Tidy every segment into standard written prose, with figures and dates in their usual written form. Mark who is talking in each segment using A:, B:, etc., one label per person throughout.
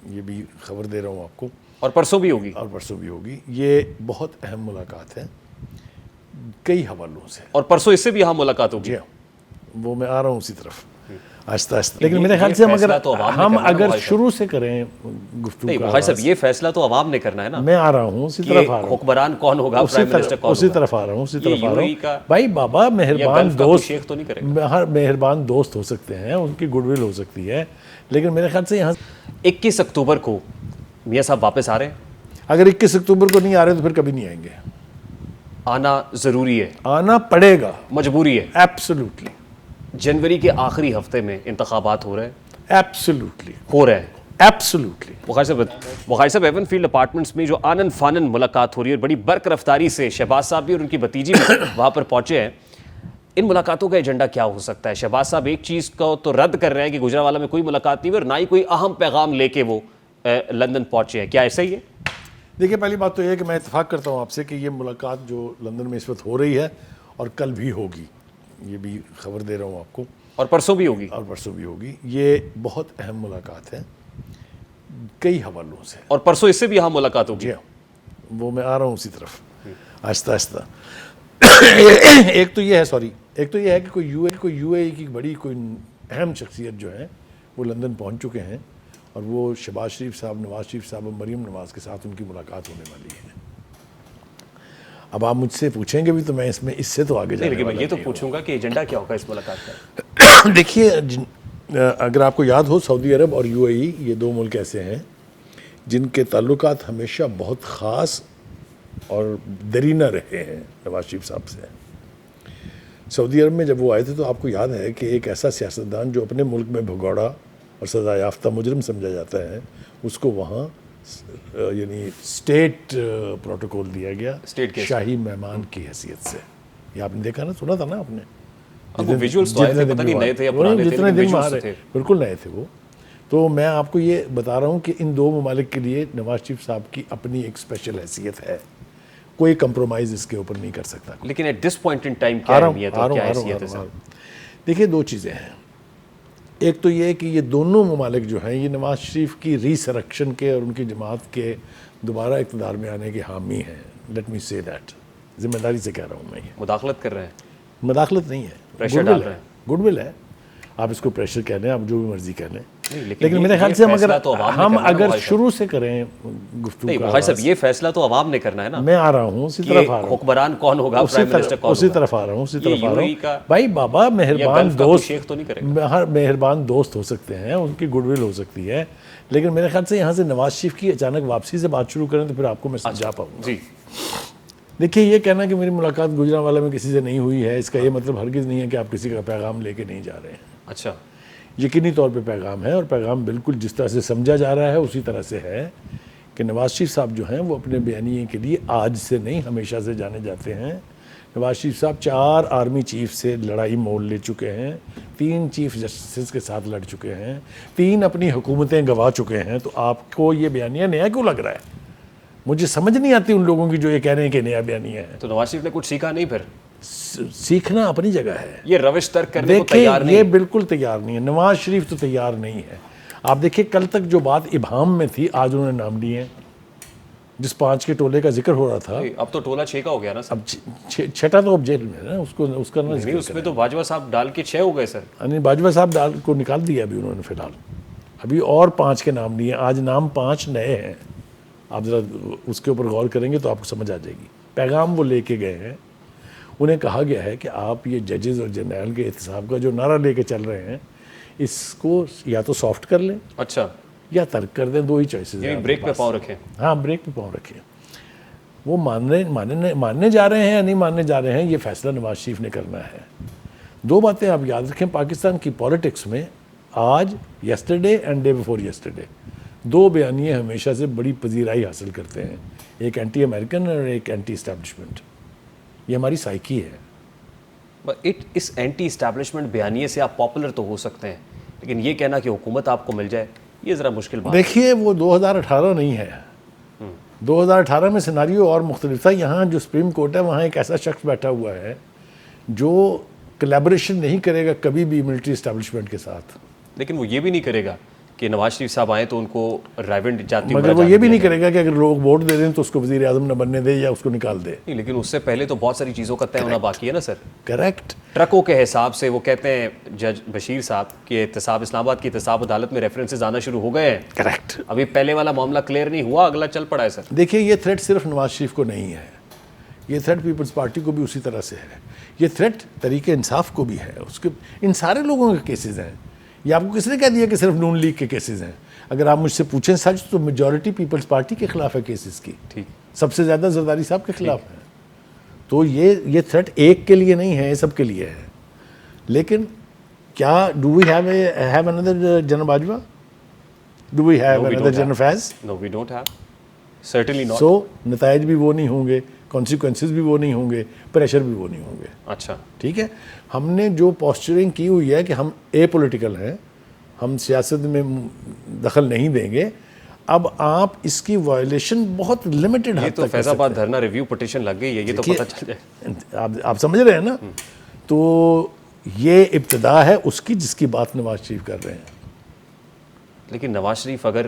A: یہ بھی خبر دے رہا ہوں آپ کو.
B: اور پرسوں بھی ہوگی. یہ بہت اہم ملاقات ہے کئی حوالوں سے.
A: اور پرسوں اس سے بھی اہم ملاقات ہوگی.
B: جی ہاں, وہ میں آ رہا ہوں اسی طرف آہستہ آہستہ. لیکن میرے خیال سے ہم اگر شروع سے کریں گفتگو کا
A: بھائی صاحب, یہ فیصلہ تو عوام نے کرنا ہے نا.
B: میں آ رہا ہوں اسی طرف آ رہا ہوں.
A: حکمران کون ہوگا, پرائم منسٹر کون ہوگا,
B: اسی طرف آ رہا ہوں. بھائی بابا مہربان دوست,
A: شیخ تو نہیں کرے گا.
B: ہر مہربان دوست ہو سکتے ہیں, ان کی گڈ ول ہو سکتی ہے, لیکن میرے خیال سے یہاں
A: 21 اکتوبر کو میاں صاحب واپس آ رہے ہیں.
B: اگر 21 اکتوبر کو نہیں آ رہے تو پھر کبھی نہیں آئیں گے.
A: آنا ضروری ہے,
B: آنا پڑے گا,
A: مجبوری ہے.
B: ایبسلیوٹلی.
A: جنوری کے آخری ہفتے میں انتخابات ہو رہے ہیں.
B: ایبسلیوٹلی
A: ہو رہے ہیں.
B: ایبسلیوٹلی.
A: بخاری صاحب ایون فیلڈ اپارٹمنٹس میں جو آنن فانن ملاقات ہو رہی ہے, بڑی برق رفتاری سے شہباز صاحب بھی اور ان کی بھتیجی بھی وہاں پر پہنچے ہیں. ان ملاقاتوں کا ایجنڈا کیا ہو سکتا ہے؟ شہباز صاحب ایک چیز کو تو رد کر رہے ہیں کہ گجرانوالہ میں کوئی ملاقات نہیں ہوئی, اور نہ ہی کوئی اہم پیغام لے کے وہ لندن پہنچے ہیں. کیا ایسا ہی ہے؟
B: دیکھیے, پہلی بات تو یہ ہے کہ میں اتفاق کرتا ہوں آپ سے کہ یہ ملاقات جو لندن میں اس وقت ہو رہی ہے اور کل بھی ہوگی, یہ بھی خبر دے رہا ہوں آپ کو.
A: اور پرسوں بھی ہوگی.
B: یہ بہت اہم ملاقات ہے کئی حوالوں سے.
A: اور پرسوں اس سے بھی اہم ملاقات ہوگی.
B: جی ہاں, وہ میں آ رہا ہوں اسی طرف آہستہ آہستہ. ایک تو یہ ہے کہ کوئی یو اے ای کی بڑی کوئی اہم شخصیت جو ہے وہ لندن پہنچ چکے ہیں, اور وہ شہباز شریف صاحب, نواز شریف صاحب اور مریم نواز کے ساتھ ان کی ملاقات ہونے والی ہے. اب آپ مجھ سے پوچھیں گے بھی تو میں اس سے تو آگے جانے
A: والا. میں یہ تو پوچھوں گا کہ ایجنڈا کیا ہوگا اس ملاقات کا.
B: دیکھیے, اگر آپ کو یاد ہو, سعودی عرب اور یو اے ای یہ دو ملک ایسے ہیں جن کے تعلقات ہمیشہ بہت خاص اور درینہ رہے ہیں نواز شریف صاحب سے. سعودی عرب میں جب وہ آئے تھے تو آپ کو یاد ہے کہ ایک ایسا سیاستدان جو اپنے ملک میں بھگوڑا اور سزا یافتہ مجرم سمجھا جاتا ہے, اس کو وہاں یعنی اسٹیٹ پروٹوکول دیا گیا, شاہی مہمان کی حیثیت سے. یہ آپ نے دیکھا نا, سنا تھا نا آپ نے. جتنے دن میں بالکل نئے تھے وہ. تو میں آپ کو یہ بتا رہا ہوں کہ ان دو ممالک کے لیے نواز شریف صاحب کی اپنی ایک اسپیشل حیثیت ہے, کوئی کمپرومائز اس کے اوپر نہیں کر سکتا.
A: لیکن at this point in time کیا اہمیت اور کیا حیثیت ہے؟
B: دیکھیے, دو چیزیں ہیں. ایک تو یہ کہ یہ دونوں ممالک جو ہیں یہ نواز شریف کی ریسرکشن کے اور ان کی جماعت کے دوبارہ اقتدار میں آنے کے حامی ہیں. لیٹ می سے دیٹ, ذمہ داری سے کہہ رہا ہوں میں. یہ
A: مداخلت کر رہے ہیں؟
B: مداخلت نہیں ہے,
A: پریشر ڈال رہے ہیں.
B: گڈ ول ہے, آپ اس کو پریشر کہہ لیں, آپ جو بھی مرضی کہہ لیں. لیکن میرے خیال سے ہم اگر شروع سے کریں گفتگو کا,
A: بھائی صاحب یہ فیصلہ تو عوام نے کرنا ہے نا.
B: میں آ رہا ہوں اسی طرف آ رہا ہوں.
A: حکمران کون ہوگا, پرائم منسٹر کون ہوگا,
B: اسی طرف آ رہا ہوں. بھائی بابا مہربان دوست,
A: شیخ تو نہیں کرے گا.
B: ہر مہربان دوست ہو سکتے ہیں, ان کی گڈ ول ہو سکتی ہے, لیکن میرے خیال سے یہاں سے نواز شریف کی اچانک واپسی سے بات شروع کریں تو پھر آپ کو میں سمجھا پاؤں گا.
A: جی
B: دیکھیے, یہ کہنا کہ میری ملاقات گجرانوالہ میں کسی سے نہیں ہوئی ہے, اس کا یہ مطلب ہرگز نہیں ہے کہ آپ کسی کا پیغام لے کے نہیں جا رہے ہیں.
A: اچھا,
B: یقینی طور پہ پیغام ہے, اور پیغام بالکل جس طرح سے سمجھا جا رہا ہے اسی طرح سے ہے کہ نواز شریف صاحب جو ہیں وہ اپنے بیانیے کے لیے آج سے نہیں ہمیشہ سے جانے جاتے ہیں. نواز شریف صاحب 4 آرمی چیف سے لڑائی مول لے چکے ہیں, 3 چیف جسٹس کے ساتھ لڑ چکے ہیں, 3 اپنی حکومتیں گوا چکے ہیں. تو آپ کو یہ بیانیہ نیا کیوں لگ رہا ہے؟ مجھے سمجھ نہیں آتی ان لوگوں کی جو یہ کہہ رہے ہیں کہ نیا بیانیہ ہے.
A: تو نواز شریف نے کچھ سیکھا نہیں؟ پھر
B: سیکھنا اپنی جگہ ہے.
A: یہ روش ترک کرنے کو تیار نہیں.
B: یہ بالکل تیار نہیں ہے. نواز شریف تو تیار نہیں ہے. آپ دیکھیں, کل تک جو بات ابہام میں تھی, آج انہوں نے نام لیے ہیں. جس 5 کے ٹولے کا ذکر ہو رہا تھا,
A: اب تو ٹولہ 6 کا ہو گیا نا.
B: اب 6ٹا تو اب جیل میں ہے نا, اس کا
A: نہیں, اس میں تو باجوہ صاحب ڈال کے 6 ہو گئے سر.
B: نہیں, باجوہ صاحب ڈال کو نکال دیا ابھی انہوں نے فی الحال. ابھی اور 5 کے نام لیے. آج نام 5 نئے ہیں. آپ ذرا اس کے اوپر غور کریں گے تو آپ کو سمجھ آ جائے گی. پیغام وہ لے کے گئے ہیں. انہیں کہا گیا ہے کہ آپ یہ ججز اور جرنیل کے احتساب کا جو نعرہ لے کے چل رہے ہیں, اس کو یا تو سافٹ کر لیں,
A: اچھا,
B: یا ترک کر دیں. 2 ہی چوائسز ہیں.
A: بریک پہ پاؤں رکھیں.
B: ہاں, بریک پہ پاؤں رکھیں. وہ ماننے جا رہے ہیں یا نہیں ماننے جا رہے ہیں, یہ فیصلہ نواز شریف نے کرنا ہے. 2 باتیں آپ یاد رکھیں, پاکستان کی پالیٹکس میں آج, yesterday and day before yesterday, 2 بیانیے ہمیشہ سے بڑی پذیرائی حاصل کرتے ہیں. ایک اینٹی امریکن اور ایک اینٹی اسٹیبلشمنٹ. یہ ہماری سائیکی ہے.
A: اس اینٹی اسٹیبلشمنٹ بیانیے سے آپ پاپولر تو ہو سکتے ہیں, لیکن یہ کہنا کہ حکومت آپ کو مل جائے, یہ ذرا مشکل بات.
B: دیکھیے, وہ 2018 نہیں ہے. 2018 میں سیناریو اور مختلف تھا. یہاں جو سپریم کورٹ ہے, وہاں ایک ایسا شخص بیٹھا ہوا ہے جو کولیبریشن نہیں کرے گا کبھی بھی ملٹری اسٹیبلشمنٹ کے ساتھ.
A: لیکن وہ یہ بھی نہیں کرے گا کہ نواز شریف صاحب آئیں تو ان کو رائیونڈ جاتی
B: مگر وہ یہ بھی نہیں کرے گا کہ اگر لوگ ووٹ دے دیں تو اس کو وزیر اعظم نہ بننے دے یا اس کو نکال دے.
A: نہیں, لیکن اس سے پہلے تو بہت ساری چیزوں کا طے ہونا باقی ہے نا سر.
B: کریکٹ.
A: ٹرکوں کے حساب سے وہ کہتے ہیں جج بشیر صاحب کہ احتساب اسلام آباد کی احتساب عدالت میں ریفرنسز آنا شروع ہو گئے ہیں.
B: کریکٹ.
A: ابھی پہلے والا معاملہ کلیئر نہیں ہوا, اگلا چل پڑا ہے سر.
B: دیکھیے یہ تھریٹ صرف نواز شریف کو نہیں ہے, یہ تھریٹ پیپلز پارٹی کو بھی اسی طرح سے ہے, یہ تھریٹ تحریک انصاف کو بھی ہے. اس کے ان سارے لوگوں کے کیسز ہیں. یہ آپ کو کس نے کہہ دیا کہ صرف نون لیگ کے کیسز ہیں؟ اگر آپ مجھ سے پوچھیں سچ تو میجورٹی پیپلز پارٹی کے خلاف ہے کیسز کی,
A: ٹھیک,
B: سب سے زیادہ زرداری صاحب کے خلاف ہے. تو یہ تھریٹ ایک کے لیے نہیں ہے, یہ سب کے لیے ہے. لیکن کیا do we have another general Bajwa, do we have another general Faiz?
A: No we don't have, certainly not.
B: So نتائج بھی وہ نہیں ہوں گے, کانسیکوینسز بھی وہ نہیں ہوں گے, پریشر بھی وہ نہیں ہوں گے.
A: اچھا,
B: ٹھیک ہے. ہم نے جو پوسچرنگ کی ہوئی ہے کہ ہم اے پولیٹیکل ہیں, ہم سیاست میں دخل نہیں دیں گے. اب آپ اس کی وائلیشن بہت لمیٹڈ
A: یہ
B: حد
A: تو
B: تک
A: فیض آباد دھرنا ریویو پٹیشن لگ گئی ہے, یہ تو پتہ چل جائے.
B: آپ سمجھ رہے ہیں نا. تو یہ ابتدا ہے اس کی جس کی بات نواز شریف کر رہے ہیں.
A: لیکن نواز شریف اگر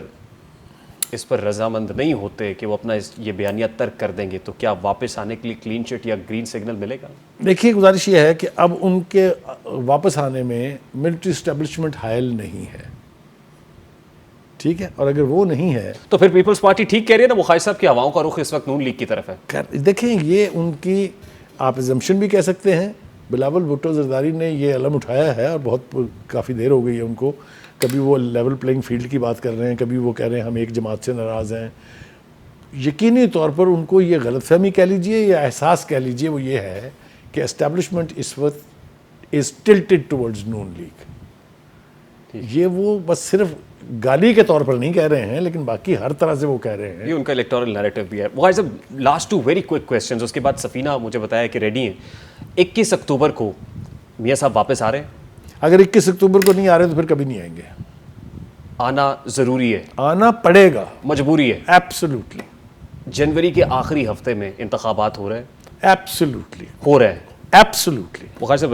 A: اس پر رضامند نہیں ہوتے کہ وہ اپنا یہ بیانیہ ترک کر دیں گے تو کیا واپس آنے کے لیے کلین چٹ یا گرین سگنل ملے گا؟
B: دیکھیے گزارش یہ ہے کہ اب ان کے واپس آنے میں ملٹری اسٹیبلشمنٹ حائل نہیں ہے. ٹھیک ہے, اور اگر وہ نہیں ہے
A: تو پھر پیپلز پارٹی ٹھیک کہہ رہی ہے نا, مخالف صاحب کی ہواؤں کا رخ اس وقت نون لیگ کی طرف ہے.
B: دیکھیں یہ ان کی آپ ایزمپشن بھی کہہ سکتے ہیں. بلاول بھٹو زرداری نے یہ علم اٹھایا ہے اور بہت کافی دیر ہو گئی ہے ان کو. کبھی وہ لیول پلینگ فیلڈ کی بات کر رہے ہیں, کبھی وہ کہہ رہے ہیں ہم ایک جماعت سے ناراض ہیں. یقینی طور پر ان کو یہ غلط فہمی کہہ لیجئے یا احساس کہہ لیجئے, وہ یہ ہے کہ اسٹیبلشمنٹ اس وقت از ٹلٹڈ ٹورڈز نون لیگ. یہ وہ بس صرف گالی کے طور پر نہیں کہہ رہے ہیں, لیکن باقی ہر طرح سے وہ کہہ رہے ہیں.
A: یہ ان کا الیکٹورل نیریٹو بھی ہے. وہ صاحب last two very quick questions, اس کے بعد سفینہ مجھے بتایا کہ ریڈی ہیں. 21 اکتوبر کو میاں صاحب واپس آ رہے ہیں؟
B: اگر 21 اکتوبر کو نہیں آ رہے تو پھر کبھی نہیں آئیں گے.
A: آنا ضروری ہے,
B: آنا پڑے گا,
A: مجبوری ہے.
B: ایبسلیوٹلی.
A: جنوری کے آخری ہفتے میں انتخابات ہو رہے ہیں,
B: ایبسلیوٹلی
A: ہو رہے ہیں,
B: ایبسلیوٹلی.
A: وہ صاحب